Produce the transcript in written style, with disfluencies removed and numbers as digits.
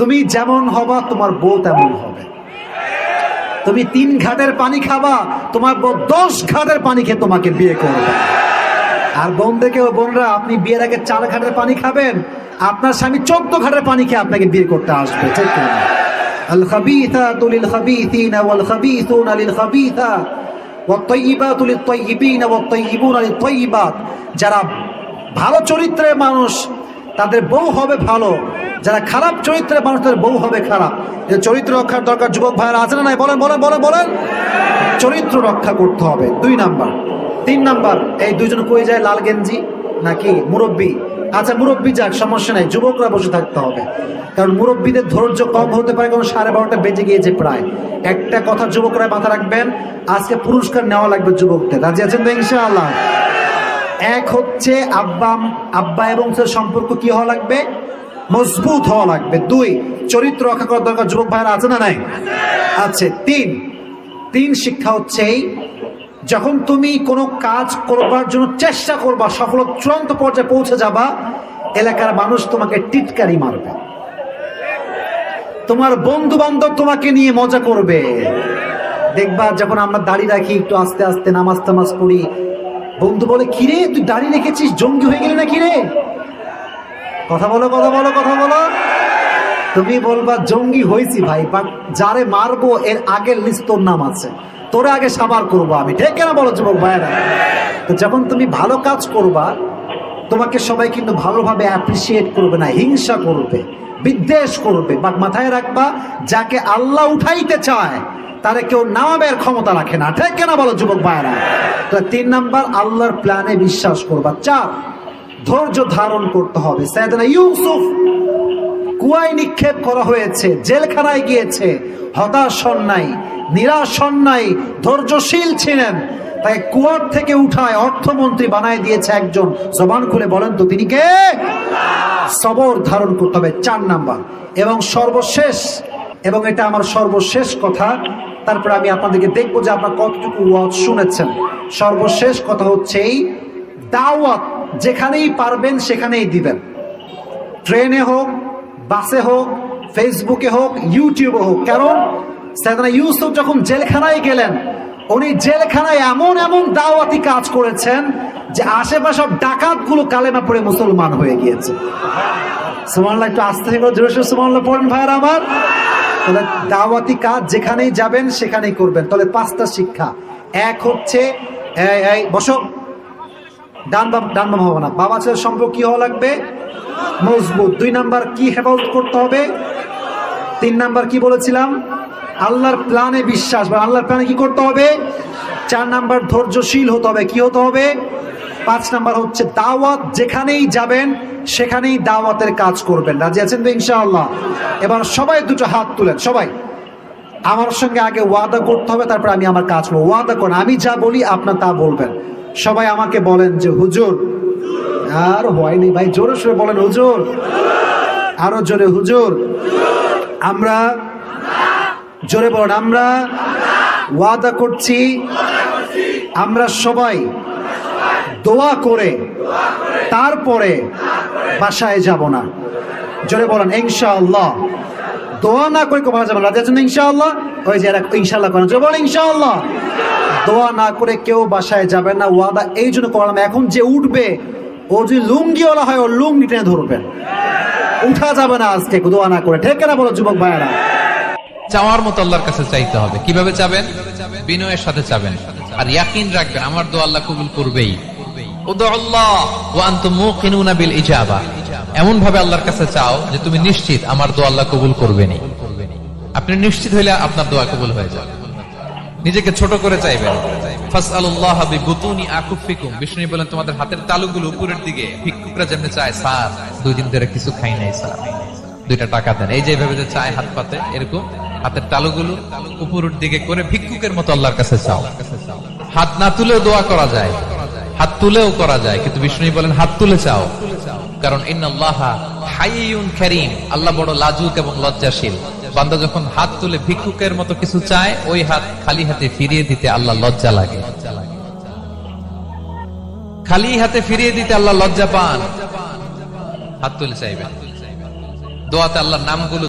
তুমি যেমন হবা তোমার বউ তেমন হবে। তুমি 3 ঘাটের পানি খাবা, তোমার বউ 10 ঘাটের পানি খেয়ে তোমাকে বিয়ে করবে। আর বোনরা, আপনি বিয়ের আগে 4 ঘাটের পানি খাবেন, আপনার স্বামী 14 ঘাটের পানি খেয়ে আপনাকে বিয়ে করতে আসবে। ঠিক না? আল খাবিসাতু লিল খাবিসিনা ওয়াল খাবিসুনা লিল খাবিসাত ওয়াত তাইয়িবাতু লিত তাইয়িবিনা ওয়াত তাইয়িবুনা লিত তাইয়িবাত। যারা ভালো চরিত্রের মানুষ তাদের বউ হবে ভালো, যারা খারাপ চরিত্রের মানুষ তাদের বউ হবে খারাপ। এই চরিত্র রক্ষার দরকার যুবক ভাইরা আছে না নাই? বলেন বলেন বলেন বলেন। চরিত্র রক্ষা করতে হবে 2 নাম্বার। 3 নাম্বার, এই দুইজন কই যায়? লাল গেঞ্জি নাকি মুরব্বী? আচ্ছা মুরব্বী যাক, সমস্যা নাই, যুবকরা বসে থাকতে হবে, কারণ মুরব্বীদের ধৈর্য কম হতে পারে, কারণ 12:30 বেজে গিয়েছে প্রায়। একটা কথা যুবকরা মাথা রাখবেন, আজকে পুরস্কার নেওয়া লাগবে যুবকদের। রাজি আছেন তো ইনশাআল্লাহ? এক হচ্ছে আব্বা এবং ছেলের সম্পর্ক কি হওয়া লাগবে? মজবুত হওয়া লাগবে। 2, চরিত্র রক্ষা করার দরকার। যুবক ভাইরা আছে না নাই? আছে। 3 শিক্ষা হচ্ছে এই, যখন তুমি কোনো কাজ করবার জন্য চেষ্টা করবা, সফলতা চূড়ান্ত পর্যায়ে পৌঁছে যাবা, এলাকার মানুষ তোমাকে টিটকারি মারবে, তোমার বন্ধু বান্ধব তোমাকে নিয়ে মজা করবে। দেখবা যখন আমরা দাড়ি রাখি, একটু আস্তে আস্তে নামাজ টামাজ পড়ি, বন্ধু বলে, কিরে তুই দাড়ি রেখেছিস, জঙ্গি হয়ে গেলি না কিরে? কথা বলো কথা বলো কথা বলো। তুমি বলবা জঙ্গি হয়েছি ভাই, বাট যারে মারবো এর আগের লিস্ট তোর নাম আছে, তোরে আগে সাবার করবো আমি। ঠিক কেনা বলো যুবক ভাইরা? তো যখন তুমি ভালো কাজ করবা, তোমাকে সবাই কিন্তু ভালোভাবে অ্যাপ্রিসিয়েট করবে না, হিংসা করবে, বিদ্বেষ করবে। বাট মাথায় রাখবা, যাকে আল্লাহ উঠাইতে চায় তারে কেউ নামাবের ক্ষমতা রাখে না। ঠিক কেনা বলো যুবক ভাইরা? তো 3 নাম্বার, আল্লাহর প্ল্যানে বিশ্বাস করবা। 4, ধৈর্য ধারণ করতে হবে। সাইয়েদনা ইউসুফ কুয়ায় নিক্ষেপ করা হয়েছে, জেলখানায় গিয়েছে, হতাশ হন নাই, নিরাশ হন নাই, ধৈর্যশীল ছিলেন। তাই কুয়ার থেকে উঠায় অর্থমন্ত্রী বানায় দিয়েছে একজন। জবান খুলে বলেন তো তিনি কে? সবর ধারণ করতে হবে। 4 নাম্বার। এবং সর্বশেষ, এবং এটা আমার সর্বশেষ কথা, তারপরে আমি আপনাদেরকে দেখবো যে আপনারা কতটুকু ওয়াজ শুনেছেন। সর্বশেষ কথা হচ্ছে এই, দাওয়াত যেখানেই পারবেন সেখানেই দিবেন। ট্রেনে হোক, বাসে হোক, ফেসবুকে হোক, ইউটিউবে হোক। কারণ সাইয়েদনা ইউসুফ যখন জেলখানায় গেলেন, উনি জেলখানায় এমন এমন দাওয়াতি কাজ করেছেন যে আশেপাশে সব ডাকাতগুলো কালেমা পড়ে মুসলমান হয়ে গিয়েছে। সুবহানাল্লাহ। একটু আস্তে থেকে জোরে সোরে সুবহানাল্লাহ পড়েন ভাইরা আমার। তাহলে দাওয়াতি কাজ যেখানেই যাবেন সেখানেই করবেন। তাহলে 5টা শিক্ষা। 1 হচ্ছে, এই বসো, ডান বাম হবে না, বাবা ছেলের সম্পর্ক কি হওয়া লাগবে? মজবুত। 2 নাম্বার, কি হেফাজত করতে হবে? 3 নাম্বার কি বলেছিলাম? আল্লাহর প্ল্যানে বিশ্বাস, বা আল্লাহর প্ল্যানে কি করতে হবে? 4 নাম্বার, ধৈর্যশীল হতে হবে। কি হতে হবে? 5 নাম্বার হচ্ছে দাওয়াত যেখানেই যাবেন সেখানেই দাওয়াতের কাজ করবেন। রাজি আছেন তো ইনশাআল্লাহ? এবার সবাই 2টো হাত তুলেন। সবাই আমার সঙ্গে আগে ওয়াদা করতে হবে, তারপর আমি আমার কাজ করবো। ওয়াদা করেন, আমি যা বলি আপনার তা বলবেন। সবাই আমাকে বলেন যে হুজুর, আর হয়নি ভাই, জোরে সোরে বলেন হুজুর, আরো জোরে হুজুর। আমরা, জোরে বলেন, আমরা ওয়াদা করছি আমরা সবাই দোয়া করে তারপরে বাসায় যাব না। জোরে বলেন ইনশাআল্লাহ। দোয়া না করে কোথাও যাবেন? রাজি আছেন ইনশাআল্লাহ? ওই যে ইনশাআল্লাহ করেন, জোরে বলেন ইনশাআল্লাহ। দোয়া না করে কেউ বাসায় যাবে না। ওয়াদা এই জন্য করলাম, এখন যে উঠবে ও যদি লুঙ্গিওয়ালা হয়, ওর লুঙ্গি টেনে ধরবেন, উঠা যাবে না আজকে দোয়া না করে। ঠিক না বলো যুবক ভাইয়েরা? চাওয়ার মতো আল্লাহর কাছে চাইতে হবে। কিভাবে চাবেন? বিনয়ের সাথে চাবেন, আর ইয়াকিন রাখবেন আমার দোয়া আল্লাহ কবুল করবেই। উদুল্লাহ ওয়া আনতুম মুকিনুনা বিল ইজাবা। এমন ভাবে আল্লাহর কাছে চাও যে তুমি নিশ্চিত আমার দোয়া আল্লাহ কবুল করবেনই। আপনি নিশ্চিত হইলে আপনার দোয়া কবুল হয়ে যাবে। নিজেকে ছোট করে চাইবেন। ফাসআলুল্লাহ বিবুতুনি আকুফিকুম। বিষ্ণু বলেন তোমাদের হাতের তালুগুলো উপরের দিকে, ভিক্ষুকরা যেমন চায়, স্যার 2 দিন ধরে কিছু খাই নাই স্যার, 2টা টাকা দেন, এই যে এইভাবে যে চায় হাত পাতে, এরকম হাতের তালুগুলো উপরের দিকে করে ভিক্ষুকের মতো আল্লাহর কাছে চাও। হাত না তুলেও দোয়া করা যায়, হাত তুলেও করা যায়, কিন্তু বিষ্ণু বলেন হাত তুলে চাও। কারণ ইন্নাল্লাহা হাইয়ুন কারীম, আল্লাহ বড় লাজুক এবং লজ্জাশীল। বান্দা যখন হাত তুলে ভিক্ষুকের মতো কিছু চায়, ওই হাত খালি হাতে ফিরিয়ে দিতে আল্লাহ লজ্জা লাগে। খালি হাতে ফিরিয়ে দিতে আল্লাহ লজ্জা পান। হাত তুলে চাইবেন। দোয়াতে আল্লাহর নামগুলো